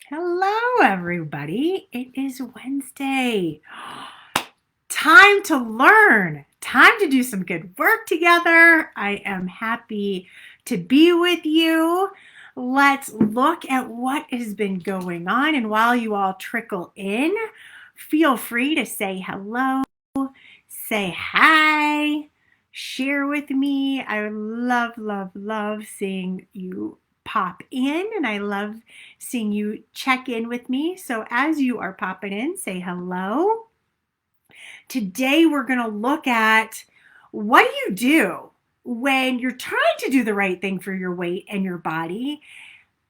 Hello, everybody. It is Wednesday. Time to learn. Time to do some good work together. I am happy to be with you. Let's look at what has been going on. And while you all trickle in, feel free to say hello, say hi, share with me. I love seeing you pop in, and I love seeing you check in with me. So as you are popping in, say hello. Today we're going to look at what do you do when you're trying to do the right thing for your weight and your body,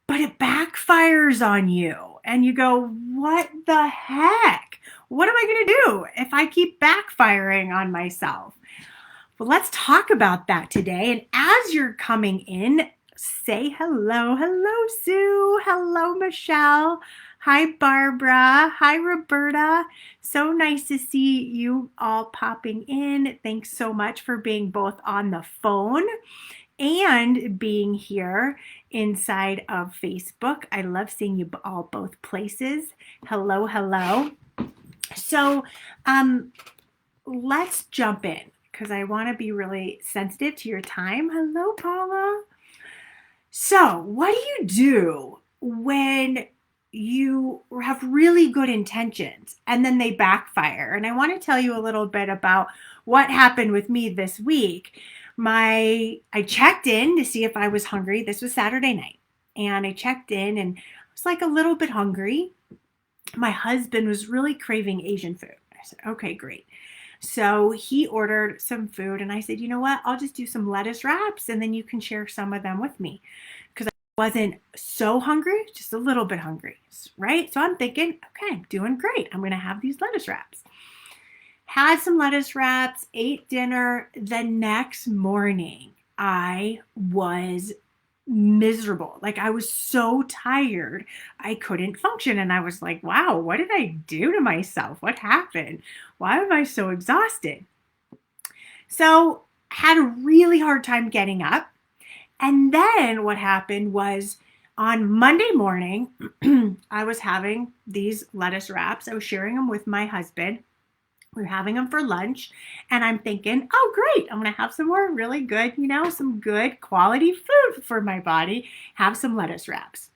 but it backfires on you and you go, what the heck? What am I going to do if I keep backfiring on myself? Well, let's talk about that today. And as you're coming in, say hello. Hello, Sue. Hello, Michelle. Hi, Barbara. Hi, Roberta. So nice to see you all popping in. Thanks so much for being both on the phone and being here inside of Facebook. I love seeing you all both places. Hello. So, let's jump in because I want to be really sensitive to your time. Hello, Paula. So, what do you do when you have really good intentions and then they backfire? And I want to tell you a little bit about what happened with me this week. I checked in to see if I was hungry. This was Saturday night. And I checked in and I was like a little bit hungry. My husband was really craving Asian food. I said, okay, great. So he ordered some food and I said, you know what? I'll just do some lettuce wraps and then you can share some of them with me because I wasn't so hungry, just a little bit hungry, right? So I'm thinking, okay, I'm doing great. I'm going to have these lettuce wraps. Had some lettuce wraps, ate dinner. The next morning, I was miserable. Like I was so tired, I couldn't function. And I was like, wow, what did I do to myself? What happened? Why am I so exhausted? So had a really hard time getting up. And then what happened was on Monday morning, I was having these lettuce wraps. I was sharing them with my husband. We were having them for lunch, and I'm thinking, oh, great, I'm going to have some more really good, some good quality food for my body, have some lettuce wraps.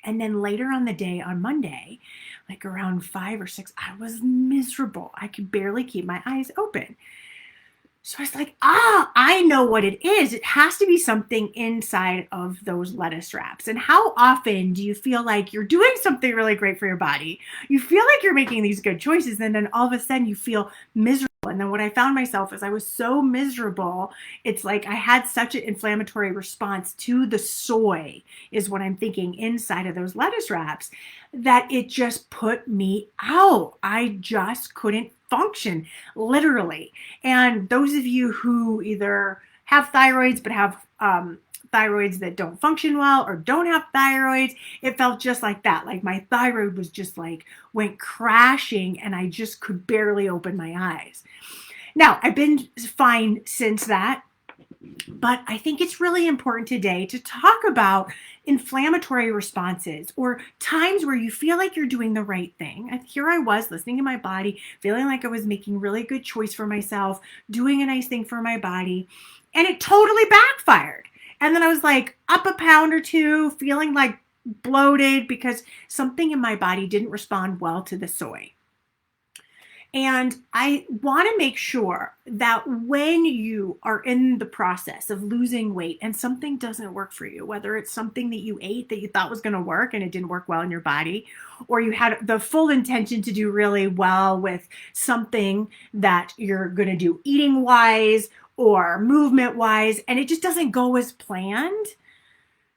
And then later on the day, on Monday, like around 5 or 6, I was miserable. I could barely keep my eyes open. So I was like, I know what it is. It has to be something inside of those lettuce wraps. And how often do you feel like you're doing something really great for your body? You feel like you're making these good choices, and then all of a sudden you feel miserable. And then what I found myself is I was so miserable. It's like I had such an inflammatory response to the soy, is what I'm thinking, inside of those lettuce wraps, that it just put me out. I just couldn't function, literally. And those of you who either have thyroids but have thyroids that don't function well or don't have thyroids, it felt just like that. Like my thyroid was just like went crashing and I just could barely open my eyes. Now, I've been fine since that. But I think it's really important today to talk about inflammatory responses or times where you feel like you're doing the right thing. And here I was listening to my body, feeling like I was making really good choice for myself, doing a nice thing for my body, and it totally backfired. And then I was like up a pound or two, feeling like bloated because something in my body didn't respond well to the soy. And I want to make sure that when you are in the process of losing weight and something doesn't work for you, whether it's something that you ate that you thought was going to work and it didn't work well in your body, or you had the full intention to do really well with something that you're going to do eating wise or movement wise, and it just doesn't go as planned.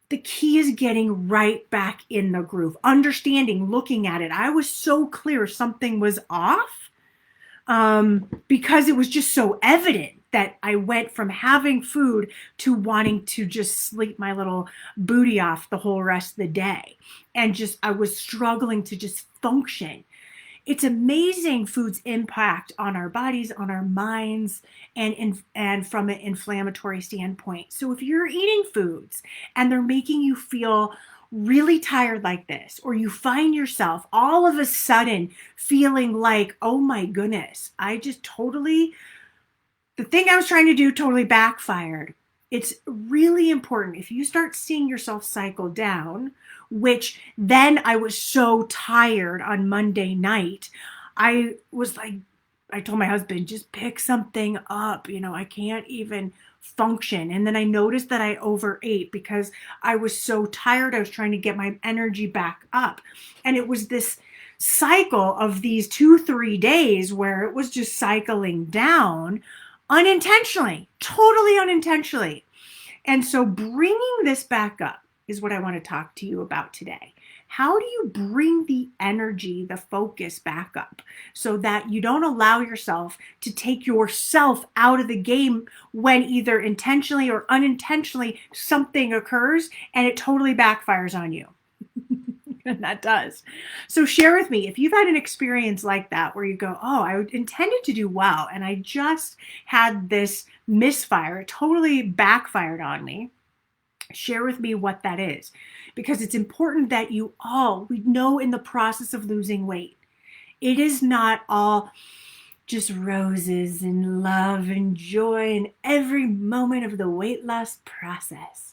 The key is getting right back in the groove, understanding, looking at it. I was so clear something was off. Because it was just so evident that I went from having food to wanting to just sleep my little booty off the whole rest of the day. And I was struggling to just function. It's amazing food's impact on our bodies, on our minds, and from an inflammatory standpoint. So if you're eating foods and they're making you feel really tired like this, or you find yourself all of a sudden feeling like, oh my goodness, the thing I was trying to do totally backfired. It's really important if you start seeing yourself cycle down, which then I was so tired on Monday night. I was like, I told my husband, just pick something up. I can't even function. And then I noticed that I overate because I was so tired. I was trying to get my energy back up. And it was this cycle of these 2-3 days where it was just cycling down unintentionally, totally unintentionally. And so bringing this back up is what I want to talk to you about today. How do you bring the energy, the focus back up so that you don't allow yourself to take yourself out of the game when either intentionally or unintentionally something occurs and it totally backfires on you? And that does. So share with me if you've had an experience like that where you go, oh, I intended to do well and I just had this misfire, it totally backfired on me. Share with me what that is, because it's important that we know in the process of losing weight, it is not all just roses and love and joy in every moment of the weight loss process.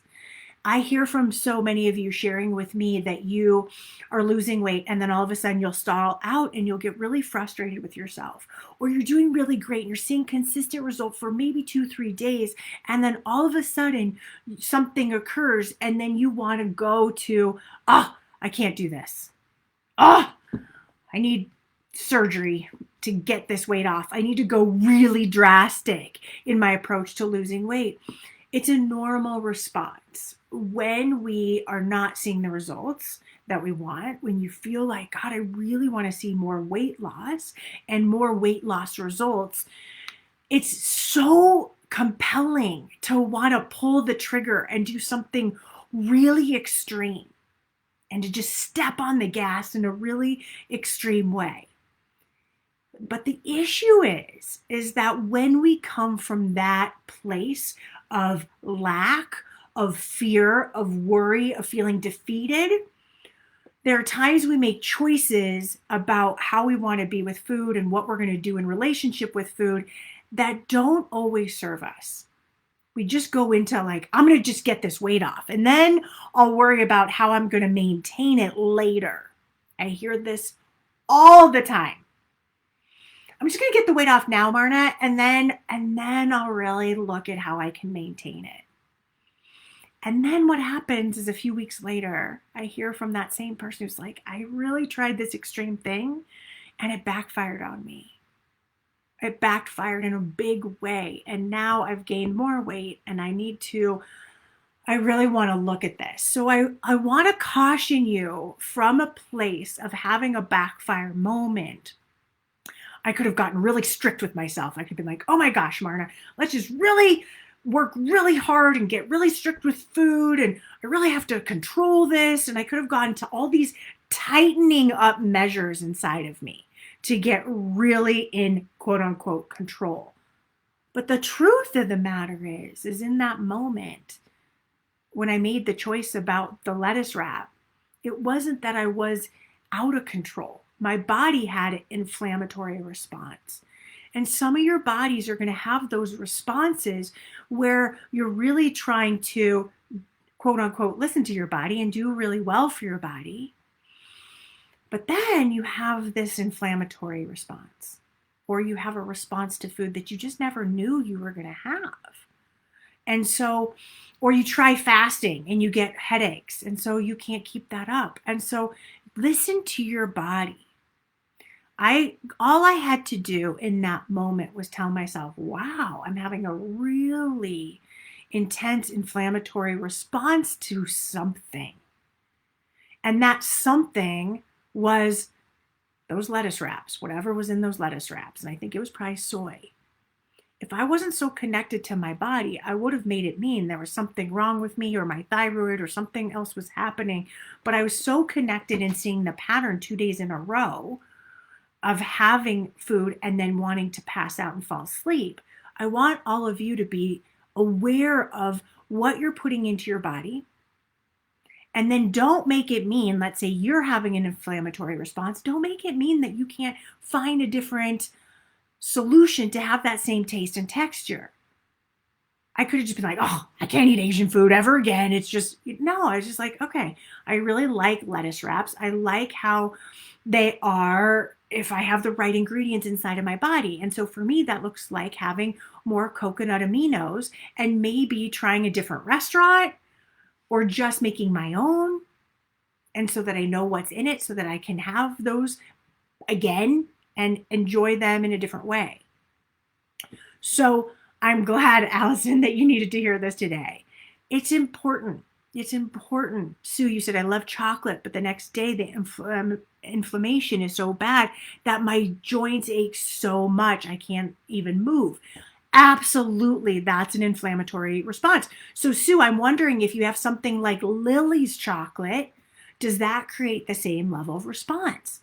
I hear from so many of you sharing with me that you are losing weight and then all of a sudden you'll stall out and you'll get really frustrated with yourself, or you're doing really great and you're seeing consistent results for maybe 2-3 days. And then all of a sudden something occurs and then you want to go to, I can't do this. I need surgery to get this weight off. I need to go really drastic in my approach to losing weight. It's a normal response when we are not seeing the results that we want, when you feel like, God, I really want to see more weight loss and more weight loss results. It's so compelling to want to pull the trigger and do something really extreme and to just step on the gas in a really extreme way. But the issue is that when we come from that place of lack, of fear, of worry, of feeling defeated, there are times we make choices about how we want to be with food and what we're going to do in relationship with food that don't always serve us. We just go into like, I'm going to just get this weight off, and then I'll worry about how I'm going to maintain it later. I hear this all the time. I'm just going to get the weight off now, Marna, and then I'll really look at how I can maintain it. And then what happens is a few weeks later, I hear from that same person who's like, I really tried this extreme thing and it backfired on me. It backfired in a big way. And now I've gained more weight and I really want to look at this. So I want to caution you from a place of having a backfire moment. I could have gotten really strict with myself. I could have been like, oh my gosh, Marna, let's just really work really hard and get really strict with food. And I really have to control this. And I could have gone to all these tightening up measures inside of me to get really in quote unquote control. But the truth of the matter is in that moment, when I made the choice about the lettuce wrap, it wasn't that I was out of control. My body had an inflammatory response. And some of your bodies are going to have those responses where you're really trying to, quote unquote, listen to your body and do really well for your body. But then you have this inflammatory response, or you have a response to food that you just never knew you were going to have. And so, or you try fasting and you get headaches, and so you can't keep that up. And so listen to your body. All I had to do in that moment was tell myself, wow, I'm having a really intense inflammatory response to something. And that something was those lettuce wraps, whatever was in those lettuce wraps. And I think it was probably soy. If I wasn't so connected to my body, I would have made it mean there was something wrong with me or my thyroid or something else was happening. But I was so connected in seeing the pattern 2 days in a row of having food and then wanting to pass out and fall asleep. I want all of you to be aware of what you're putting into your body And then don't make it mean, let's say you're having an inflammatory response, don't make it mean that you can't find a different solution to have that same taste and texture. I could have just been like, oh, I can't eat Asian food ever again. It's just, no, I was just like, okay, I really like lettuce wraps. I like how they are, if I have the right ingredients inside of my body. And so for me, that looks like having more coconut aminos and maybe trying a different restaurant or just making my own. And so that I know what's in it so that I can have those again and enjoy them in a different way. So I'm glad, Allison, that you needed to hear this today. It's important. It's important. Sue, you said, I love chocolate, but the next day the inflammation is so bad that my joints ache so much I can't even move. Absolutely, that's an inflammatory response. So, Sue, I'm wondering if you have something like Lily's chocolate, does that create the same level of response?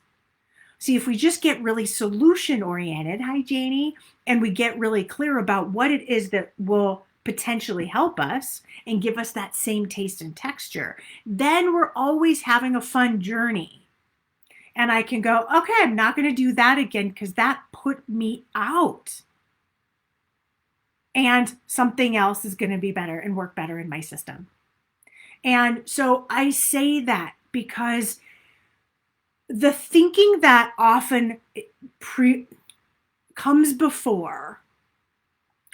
See, if we just get really solution oriented, hi Janie, and we get really clear about what it is that will potentially help us and give us that same taste and texture, then we're always having a fun journey. And I can go, okay, I'm not going to do that again because that put me out. And something else is going to be better and work better in my system. And so I say that because the thinking that often comes before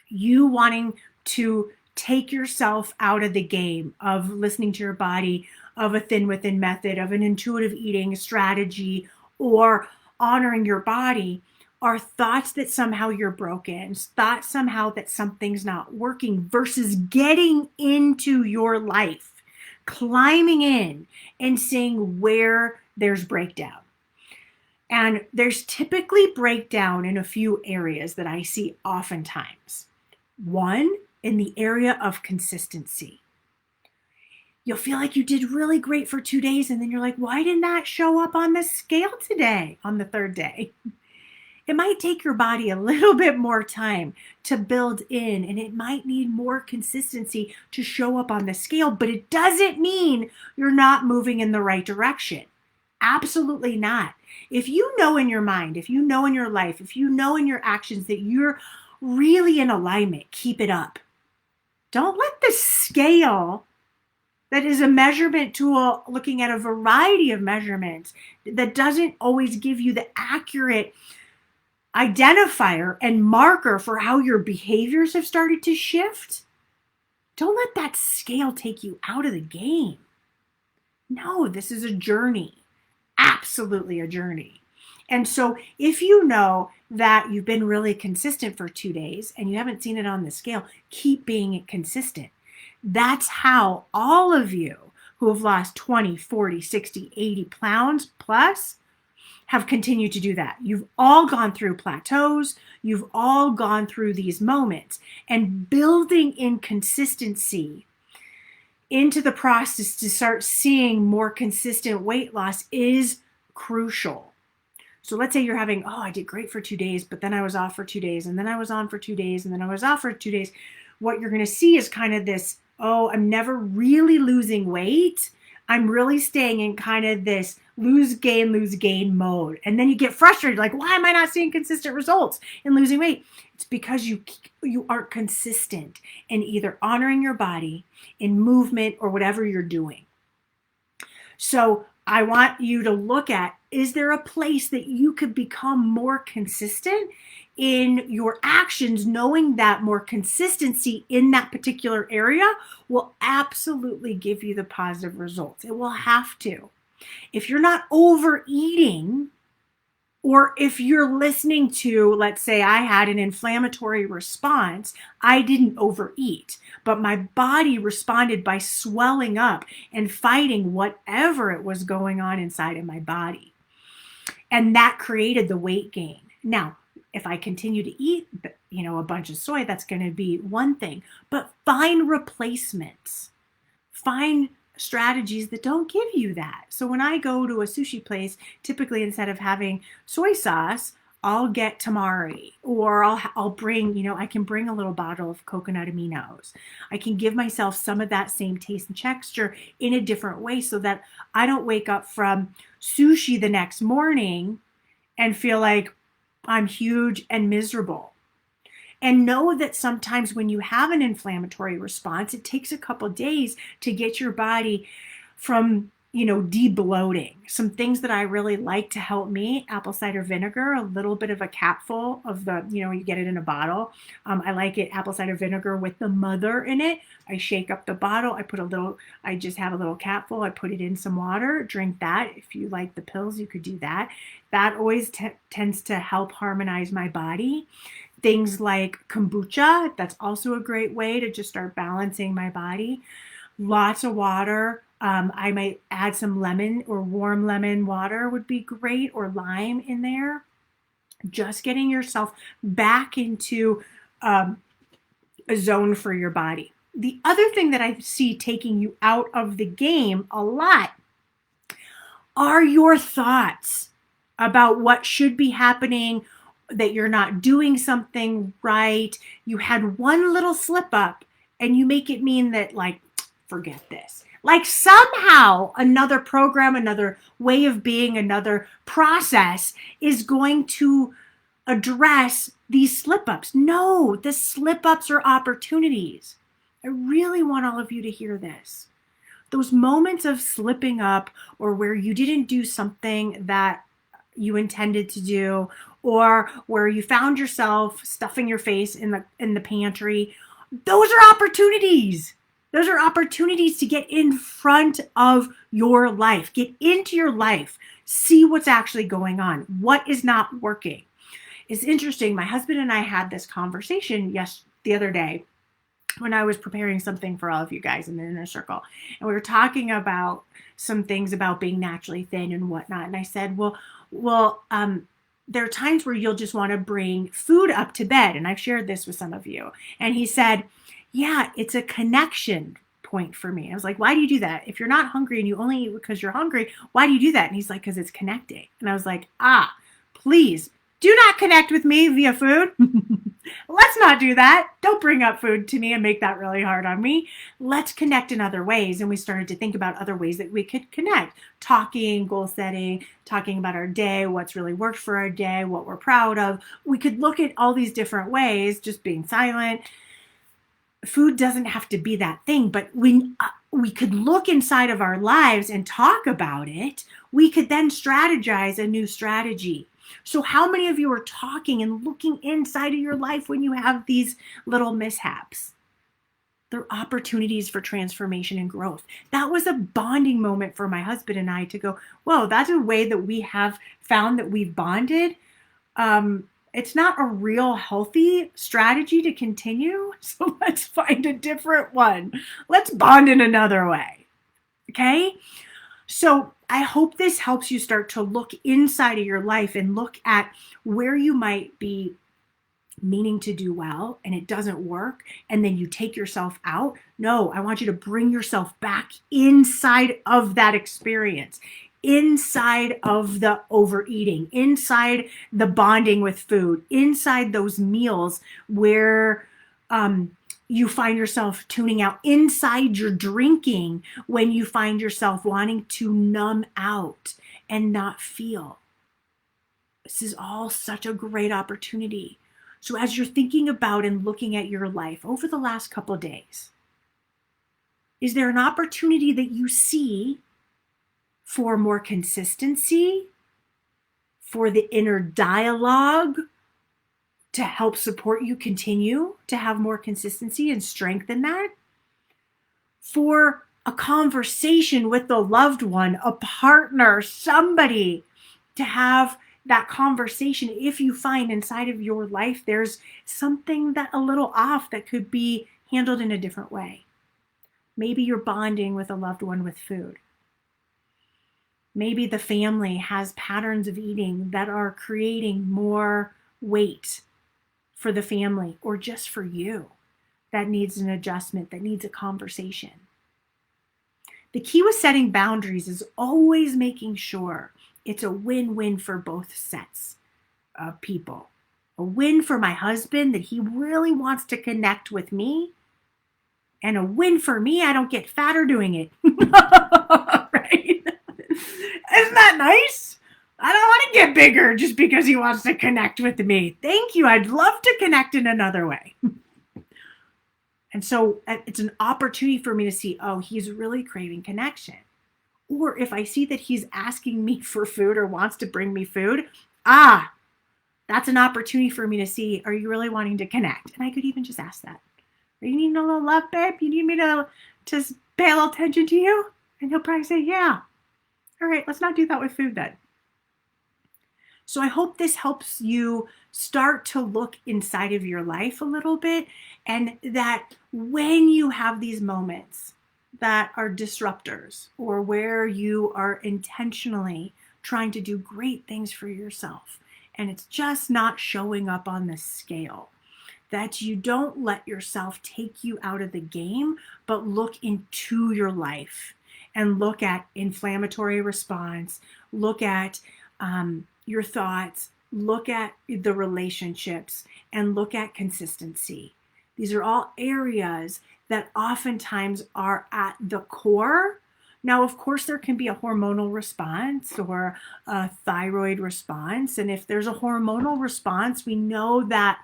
you wanting to take yourself out of the game of listening to your body, of a thin within method, of an intuitive eating strategy, or honoring your body, are thoughts that somehow you're broken, thoughts somehow that something's not working, versus getting into your life, climbing in and seeing where there's breakdown. And there's typically breakdown in a few areas that I see oftentimes. One, in the area of consistency. You'll feel like you did really great for 2 days, and then you're like, why didn't that show up on the scale today, on the third day? It might take your body a little bit more time to build in, and it might need more consistency to show up on the scale, but it doesn't mean you're not moving in the right direction. Absolutely not. If you know in your mind, if you know in your life, if you know in your actions that you're really in alignment, keep it up. Don't let the scale, that is a measurement tool looking at a variety of measurements, that doesn't always give you the accurate identifier and marker for how your behaviors have started to shift. Don't let that scale take you out of the game. No, this is a journey. Absolutely a journey. And so if you know that you've been really consistent for 2 days and you haven't seen it on the scale, keep being consistent. That's how all of you who have lost 20, 40, 60, 80 pounds plus have continued to do that. You've all gone through plateaus. You've all gone through these moments, and building in consistency into the process to start seeing more consistent weight loss is crucial. So let's say you're having, oh, I did great for 2 days, but then I was off for 2 days, and then I was on for 2 days, and then I was off for 2 days. What you're going to see is kind of this, oh, I'm never really losing weight. I'm really staying in kind of this lose gain mode. And then you get frustrated, like, why am I not seeing consistent results in losing weight? It's because you aren't consistent in either honoring your body, in movement, or whatever you're doing. So I want you to look at, is there a place that you could become more consistent in your actions, knowing that more consistency in that particular area will absolutely give you the positive results. It will have to. If you're not overeating, or if you're listening to, let's say I had an inflammatory response, I didn't overeat, but my body responded by swelling up and fighting whatever it was going on inside of my body. And that created the weight gain. Now, if I continue to eat, a bunch of soy, that's going to be one thing, but find replacements. Find strategies that don't give you that. So when I go to a sushi place, typically instead of having soy sauce, I'll get tamari, or I'll bring, I can bring a little bottle of coconut aminos. I can give myself some of that same taste and texture in a different way so that I don't wake up from sushi the next morning and feel like I'm huge and miserable. And know that sometimes when you have an inflammatory response, it takes a couple days to get your body from, de-bloating. Some things that I really like to help me: apple cider vinegar, a little bit of a capful of the, you get it in a bottle. I like it, apple cider vinegar with the mother in it. I shake up the bottle. I just have a little capful. I put it in some water, drink that. If you like the pills, you could do that. That always tends to help harmonize my body. Things like kombucha, that's also a great way to just start balancing my body. Lots of water. I might add some lemon, or warm lemon water would be great, or lime in there. Just getting yourself back into a zone for your body. The other thing that I see taking you out of the game a lot are your thoughts about what should be happening, that you're not doing something right. You had one little slip up and you make it mean that, like, forget this. Like somehow another program, another way of being, another process is going to address these slip ups. No, the slip ups are opportunities. I really want all of you to hear this. Those moments of slipping up, or where you didn't do something that you intended to do, or where you found yourself stuffing your face in the pantry, those are opportunities. Those are opportunities to get in front of your life. Get into your life. See what's actually going on. What is not working. It's interesting. My husband and I had this conversation the other day when I was preparing something for all of you guys in the inner circle. And we were talking about some things about being naturally thin and whatnot. And I said, well, there are times where you'll just want to bring food up to bed. And I've shared this with some of you. And he said, yeah, it's a connection point for me. I was like, why do you do that? If you're not hungry and you only eat because you're hungry, why do you do that? And he's like, because it's connecting. And I was like, please do not connect with me via food. Let's not do that. Don't bring up food to me and make that really hard on me. Let's connect in other ways. And we started to think about other ways that we could connect. Talking, goal setting, talking about our day, what's really worked for our day, what we're proud of. We could look at all these different ways, just being silent. Food doesn't have to be that thing, but when we could look inside of our lives and talk about it, we could then strategize a new strategy. So how many of you are talking and looking inside of your life when you have these little mishaps? They're opportunities for transformation and growth. That was a bonding moment for my husband and I to go, whoa, that's a way that we have found that we've bonded. It's not a real healthy strategy to continue. So let's find a different one. Let's bond in another way. Okay? So I hope this helps you start to look inside of your life and look at where you might be meaning to do well and it doesn't work, and then you take yourself out. No, I want you to bring yourself back inside of that experience, inside of the overeating, inside the bonding with food, inside those meals where you find yourself tuning out, inside your drinking when you find yourself wanting to numb out and not feel. This is all such a great opportunity. So as you're thinking about and looking at your life over the last couple of days, is there an opportunity that you see for more consistency, for the inner dialogue to help support you continue to have more consistency and strengthen that? For a conversation with a loved one, a partner, somebody, to have that conversation if you find inside of your life there's something that a little off that could be handled in a different way. Maybe you're bonding with a loved one with food. Maybe the family has patterns of eating that are creating more weight for the family or just for you that needs an adjustment, that needs a conversation. The key with setting boundaries is always making sure it's a win-win for both sets people. A win for my husband that he really wants to connect with me. And a win for me, I don't get fatter doing it. Right? Isn't that nice? I don't want to get bigger just because he wants to connect with me. Thank you. I'd love to connect in another way. And so it's an opportunity for me to see, oh, he's really craving connection. Or if I see that he's asking me for food or wants to bring me food, that's an opportunity for me to see, are you really wanting to connect? And I could even just ask that. Are you needing a little love, babe? You need me to pay a little attention to you? And he'll probably say, yeah. All right, let's not do that with food then. So I hope this helps you start to look inside of your life a little bit, and that when you have these moments that are disruptors or where you are intentionally trying to do great things for yourself and it's just not showing up on the scale, that you don't let yourself take you out of the game, but look into your life and look at inflammatory response, look at your thoughts, look at the relationships, and look at consistency. These are all areas that oftentimes are at the core. Now, of course, there can be a hormonal response or a thyroid response. And if there's a hormonal response, we know that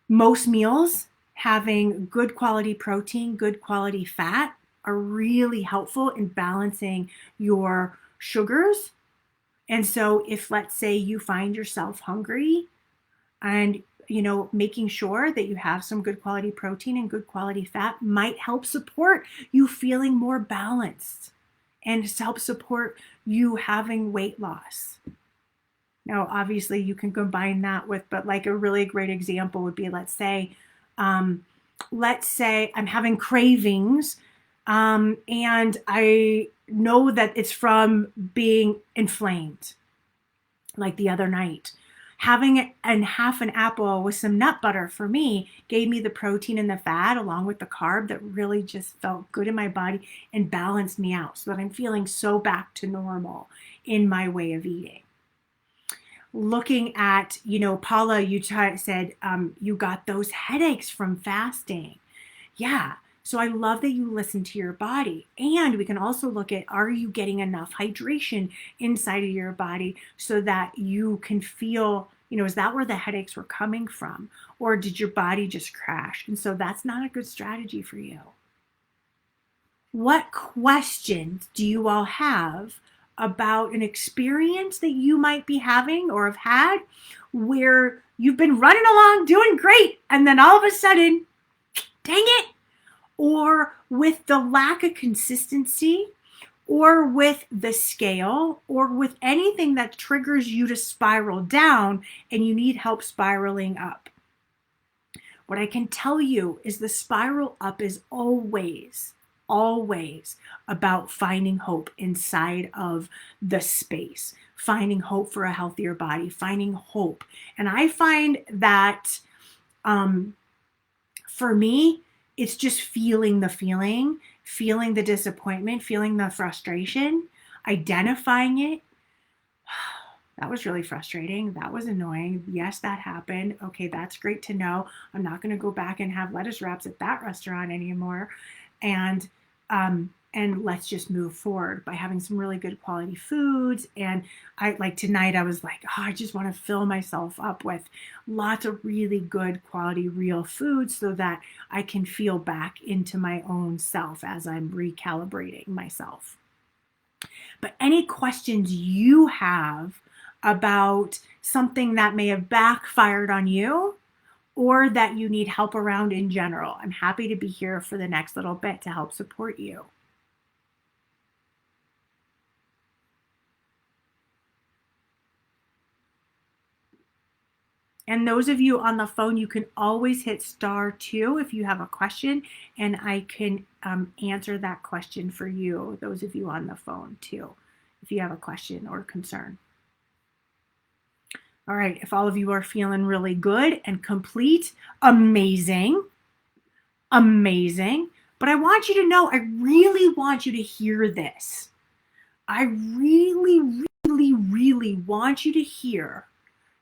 most meals having good quality protein, good quality fat are really helpful in balancing your sugars. And so if, let's say, you find yourself hungry and, making sure that you have some good quality protein and good quality fat might help support you feeling more balanced and help support you having weight loss. Now, obviously, you can combine that with, but like a really great example would be, let's say I'm having cravings and I know that it's from being inflamed, like the other night. Having half an apple with some nut butter for me gave me the protein and the fat along with the carb that really just felt good in my body and balanced me out so that I'm feeling so back to normal in my way of eating. Looking at, Paula, you said you got those headaches from fasting. Yeah. So I love that you listen to your body. And we can also look at, are you getting enough hydration inside of your body so that you can feel, is that where the headaches were coming from? Or did your body just crash? And so that's not a good strategy for you. What questions do you all have about an experience that you might be having or have had where you've been running along doing great and then all of a sudden, dang it, or with the lack of consistency, or with the scale, or with anything that triggers you to spiral down and you need help spiraling up? What I can tell you is the spiral up is always about finding hope inside of the space, finding hope for a healthier body, finding hope. And I find that for me, it's just feeling the feeling the disappointment, feeling the frustration, identifying it. That was really frustrating. That was annoying. Yes, that happened. Okay, that's great to know. I'm not going to go back and have lettuce wraps at that restaurant anymore. And let's just move forward by having some really good quality foods. And tonight I was like, I just want to fill myself up with lots of really good quality real foods so that I can feel back into my own self as I'm recalibrating myself. But any questions you have about something that may have backfired on you or that you need help around in general, I'm happy to be here for the next little bit to help support you. And those of you on the phone, you can always hit *2 if you have a question, and I can answer that question for you, those of you on the phone too, if you have a question or concern. All right, if all of you are feeling really good and complete, amazing. But I want you to know, I really want you to hear this. I really want you to hear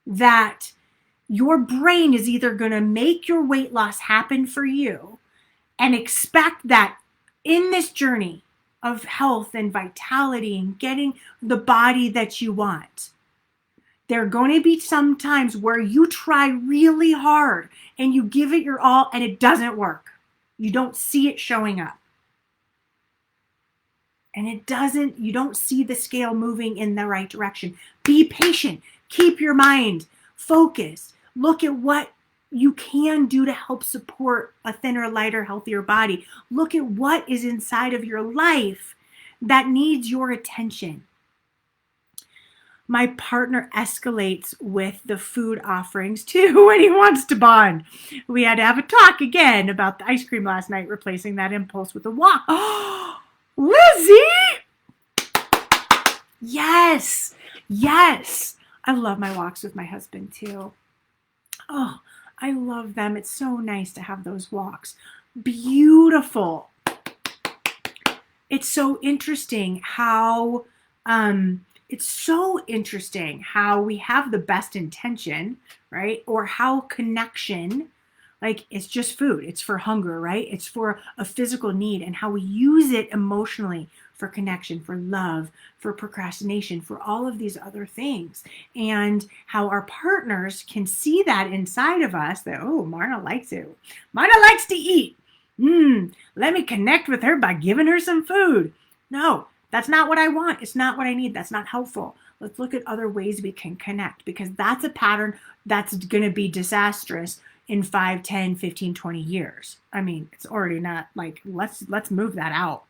that your brain is either going to make your weight loss happen for you and expect that in this journey of health and vitality and getting the body that you want, there are going to be some times where you try really hard and you give it your all and it doesn't work. You don't see it showing up. And you don't see the scale moving in the right direction. Be patient. Keep your mind focused. Look at what you can do to help support a thinner, lighter, healthier body. Look at what is inside of your life that needs your attention. My partner escalates with the food offerings too when he wants to bond. We had to have a talk again about the ice cream last night, replacing that impulse with a walk. Oh, Lizzie! Yes, yes. I love my walks with my husband too. Oh, I love them. It's so nice to have those walks. Beautiful. It's so interesting how we have the best intention, right? Or how connection, like it's just food. It's for hunger, right? It's for a physical need, and how we use it emotionally for connection, for love, for procrastination, for all of these other things. And how our partners can see that inside of us that, oh, Marna likes it. Marna likes to eat. Let me connect with her by giving her some food. No, that's not what I want. It's not what I need. That's not helpful. Let's look at other ways we can connect, because that's a pattern that's going to be disastrous in 5, 10, 15, 20 years. I mean, it's already not like, let's move that out.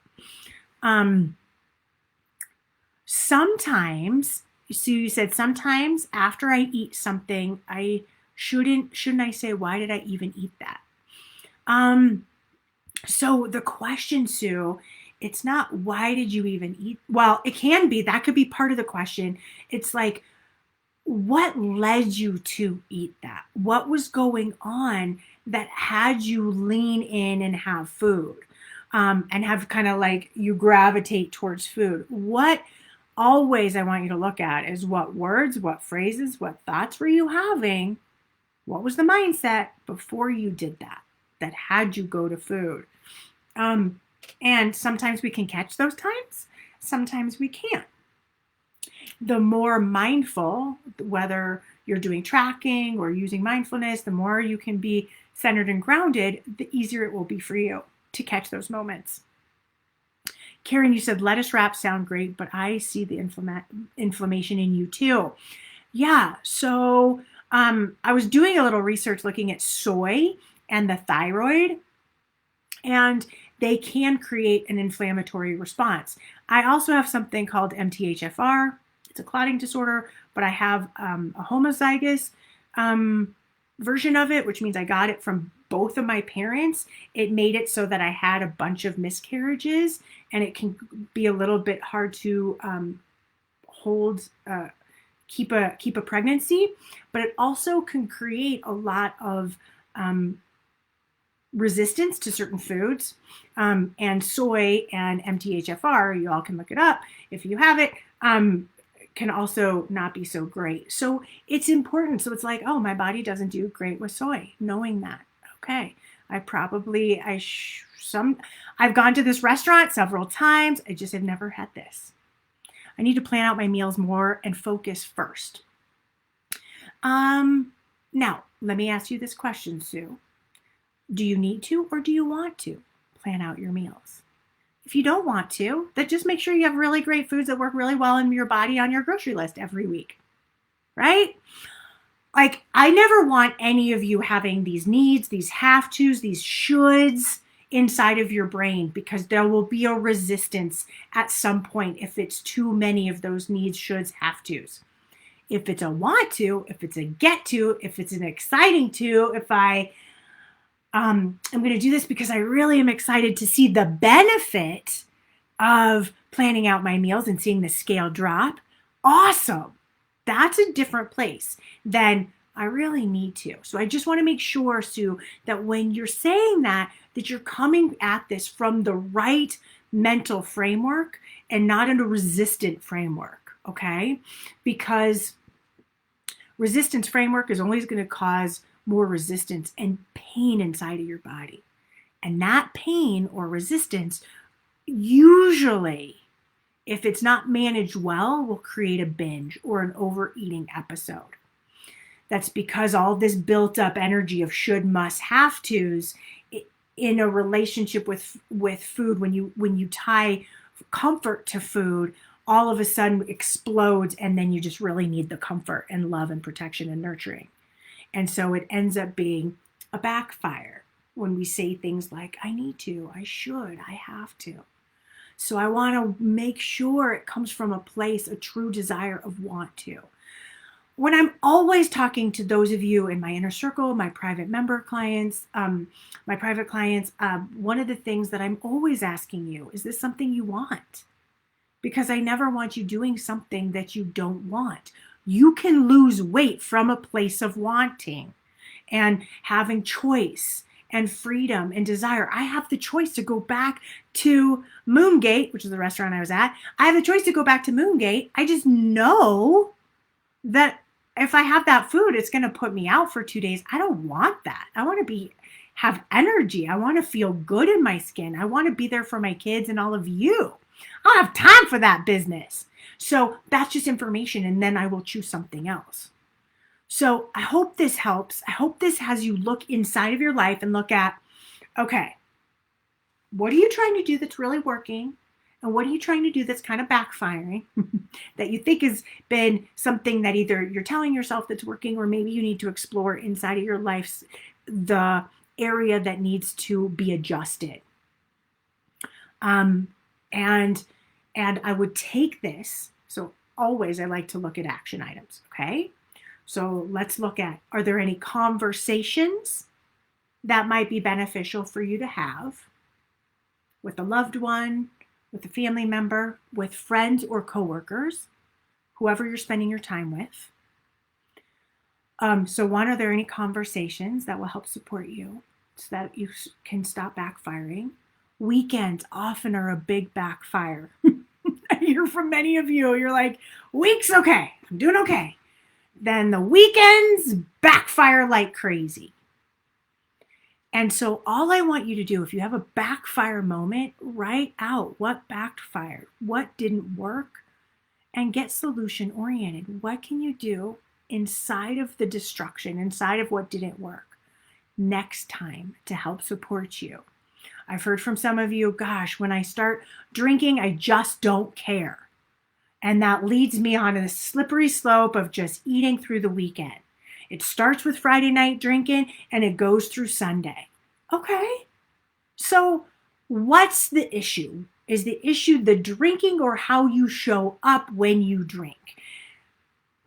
Sometimes, so you said sometimes after I eat something, shouldn't I say, why did I even eat that? So the question, Sue, it's not why did you even eat? Well, it can be, that could be part of the question. It's like, what led you to eat that? What was going on that had you lean in and have food? And have kind of like you gravitate towards food. What always I want you to look at is what words, what phrases, what thoughts were you having? What was the mindset before you did that had you go to food? And sometimes we can catch those times. Sometimes we can't. The more mindful, whether you're doing tracking or using mindfulness, the more you can be centered and grounded, the easier it will be for you to catch those moments. Karen, you said lettuce wraps sound great, but I see the inflammation in you too. Yeah, so I was doing a little research looking at soy and the thyroid, and they can create an inflammatory response. I also have something called MTHFR. It's a clotting disorder, but I have a homozygous version of it, which means I got it from both of my parents. It made it so that I had a bunch of miscarriages, and it can be a little bit hard to keep a pregnancy, but it also can create a lot of resistance to certain foods. And soy and MTHFR, you all can look it up if you have it, can also not be so great. So it's important. So it's like, oh, my body doesn't do great with soy, knowing that. Okay, I've gone to this restaurant several times. I just have never had this. I need to plan out my meals more and focus first. Now, let me ask you this question, Sue. Do you need to, or do you want to plan out your meals? If you don't want to, then just make sure you have really great foods that work really well in your body on your grocery list every week, right? Like, I never want any of you having these needs, these have-tos, these shoulds inside of your brain, because there will be a resistance at some point if it's too many of those needs, shoulds, have-tos. If it's a want to, if it's a get to, if it's an exciting to, if I'm going to do this because I really am excited to see the benefit of planning out my meals and seeing the scale drop. Awesome. That's a different place than I really need to. So I just want to make sure, Sue, that when you're saying that you're coming at this from the right mental framework and not in a resistant framework, okay? Because resistance framework is always going to cause more resistance and pain inside of your body. And that pain or resistance, usually, if it's not managed well, will create a binge or an overeating episode. That's because all this built up energy of should, must, have tos in a relationship with food, when you tie comfort to food, all of a sudden explodes, and then you just really need the comfort and love and protection and nurturing. And so it ends up being a backfire when we say things like, I need to, I should, I have to. So I want to make sure it comes from a place, a true desire of want to. When I'm always talking to those of you in my inner circle, my private member clients, my private clients, one of the things that I'm always asking you, is this something you want? Because I never want you doing something that you don't want. You can lose weight from a place of wanting and having choice and freedom and desire. I have the choice to go back to Moongate, which is the restaurant I was at. I have the choice to go back to Moongate. I just know that if I have that food, it's going to put me out for 2 days. I don't want that. I want to have energy. I want to feel good in my skin. I want to be there for my kids and all of you. I don't have time for that business. So that's just information, and then I will choose something else. So I hope this helps. I hope this has you look inside of your life and look at, okay, what are you trying to do that's really working? And what are you trying to do that's kind of backfiring that you think has been something that either you're telling yourself that's working, or maybe you need to explore inside of your life, the area that needs to be adjusted. And I would take this. So always I like to look at action items. Okay. So let's look at, are there any conversations that might be beneficial for you to have with a loved one, with a family member, with friends or coworkers, whoever you're spending your time with? So one, are there any conversations that will help support you so that you can stop backfiring? Weekends often are a big backfire. I hear from many of you, you're like, week's okay, I'm doing okay. Then the weekends backfire like crazy. And so all I want you to do, if you have a backfire moment, write out what backfired, what didn't work, and get solution oriented. What can you do inside of the destruction, inside of what didn't work next time to help support you? I've heard from some of you, gosh, when I start drinking, I just don't care. And that leads me on a slippery slope of just eating through the weekend. It starts with Friday night drinking and it goes through Sunday. Okay. So what's the issue? Is the issue the drinking or how you show up when you drink?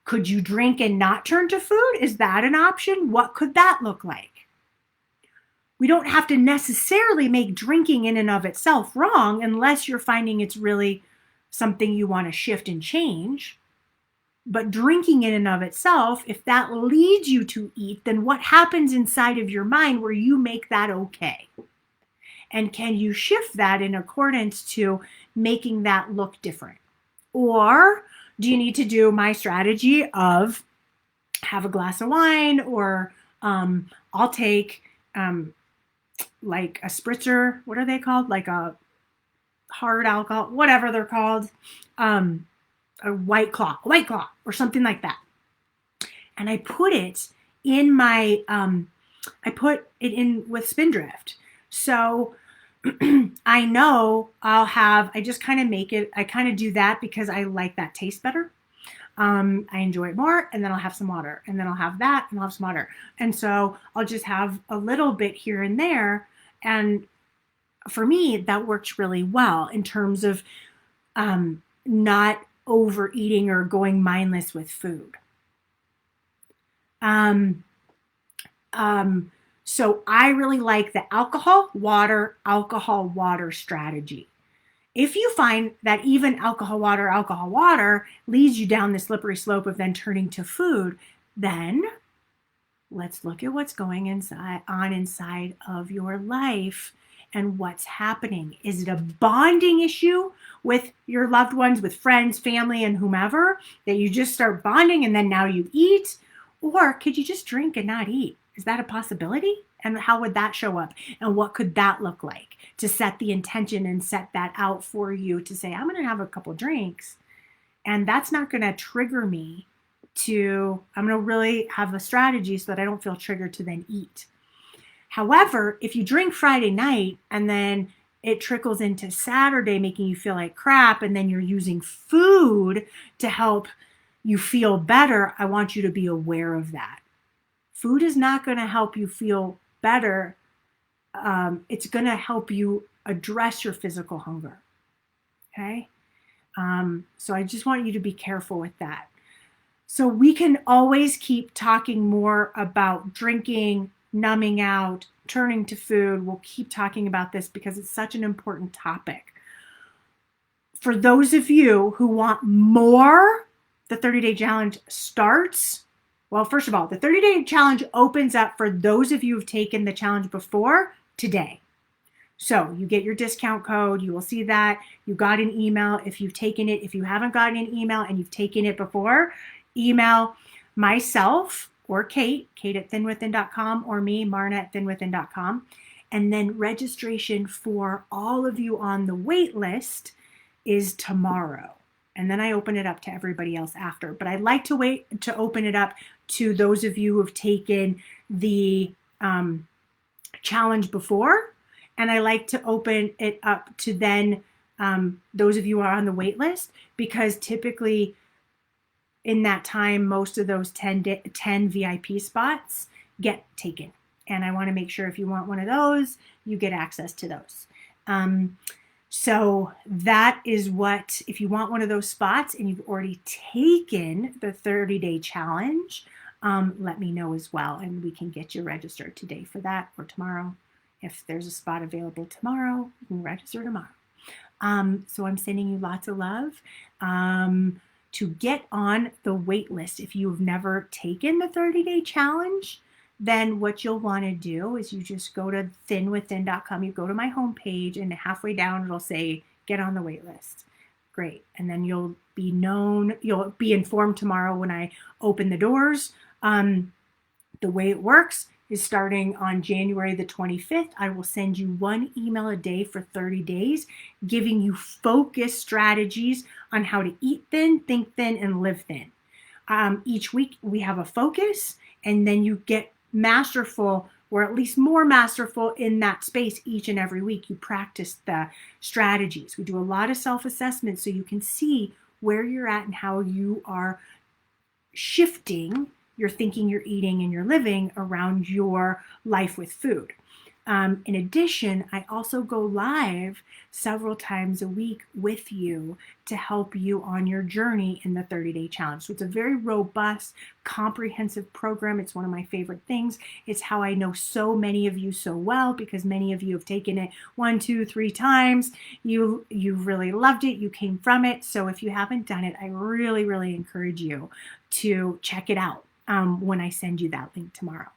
Could you drink and not turn to food? Is that an option? What could that look like? We don't have to necessarily make drinking in and of itself wrong unless you're finding it's really something you want to shift and change. But drinking in and of itself, if that leads you to eat, then what happens inside of your mind where you make that okay? And can you shift that in accordance to making that look different? Or do you need to do my strategy of have a glass of wine, or I'll take like a spritzer, what are they called? Like a hard alcohol, whatever they're called, a white claw or something like that. And I put it in my, I put it in with Spindrift. So I know I just kind of make it, I kind of do that because I like that taste better. I enjoy it more, and then I'll have some water, and then I'll have that, and I'll have some water. And so I'll just have a little bit here and there. And for me, that works really well in terms of not overeating or going mindless with food. So I really like the alcohol, water strategy. If you find that even alcohol, water leads you down the slippery slope of then turning to food, then let's look at what's going inside of your life and what's happening. Is it a bonding issue with your loved ones, with friends, family, and whomever, that you just start bonding and then now you eat? Or could you just drink and not eat? Is that a possibility? And how would that show up? And what could that look like to set the intention and set that out for you to say, I'm going to have a couple drinks, and that's not going to trigger me I'm going to really have a strategy so that I don't feel triggered to then eat. However, if you drink Friday night and then it trickles into Saturday, making you feel like crap, and then you're using food to help you feel better, I want you to be aware of that. Food is not going to help you feel better. It's going to help you address your physical hunger. Okay? So I just want you to be careful with that. So we can always keep talking more about drinking, numbing out, turning to food. We'll keep talking about this because it's such an important topic. For those of you who want more, the 30-day challenge starts. Well, first of all, the 30-day challenge opens up for those of you who've taken the challenge before today. So you get your discount code. You will see that. You got an email if you've taken it. If you haven't gotten an email and you've taken it before, email myself or Kate at thinwithin.com, or me, Marna at thinwithin.com. And then registration for all of you on the wait list is tomorrow. And then I open it up to everybody else after. But I'd like to wait to open it up to those of you who have taken the challenge before. And I like to open it up to then those of you who are on the wait list, because typically in that time, most of those 10 VIP spots get taken. And I want to make sure if you want one of those, you get access to those. So that is what, if you want one of those spots and you've already taken the 30-day challenge, let me know as well. And we can get you registered today for that, or tomorrow. If there's a spot available tomorrow, you can register tomorrow. So I'm sending you lots of love. To get on the wait list, if you've never taken the 30-day challenge, then what you'll want to do is you just go to thinwithin.com. You go to my homepage, and halfway down it'll say get on the wait list. Great. And then you'll be informed tomorrow when I open the doors. The way it works is starting on January the 25th, I will send you one email a day for 30 days, giving you focused strategies on how to eat thin, think thin, and live thin. Each week we have a focus, and then you get masterful, or at least more masterful in that space each and every week. You practice the strategies. We do a lot of self-assessment so you can see where you're at and how you are shifting your thinking, your eating, and your living around your life with food. In addition, I also go live several times a week with you to help you on your journey in the 30-day challenge. So it's a very robust, comprehensive program. It's one of my favorite things. It's how I know so many of you so well, because many of you have taken it 1, 2, 3 times. You really loved it. You came from it. So if you haven't done it, I really, really encourage you to check it out when I send you that link tomorrow.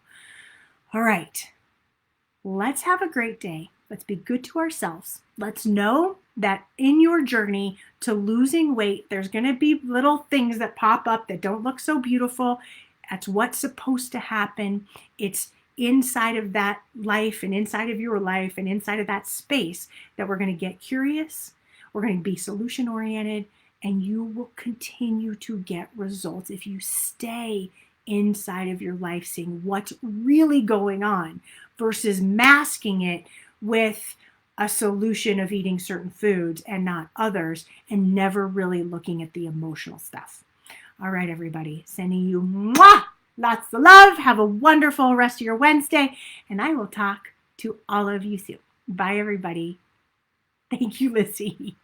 All right. Let's have a great day. Let's be good to ourselves. Let's know that in your journey to losing weight, there's going to be little things that pop up that don't look so beautiful. That's what's supposed to happen. It's inside of that life and inside of your life and inside of that space that we're going to get curious. We're going to be solution oriented, and you will continue to get results if you stay inside of your life, seeing what's really going on versus masking it with a solution of eating certain foods and not others, and never really looking at the emotional stuff. All right, everybody, sending you lots of love. Have a wonderful rest of your Wednesday, and I will talk to all of you soon. Bye, everybody. Thank you, Lissy.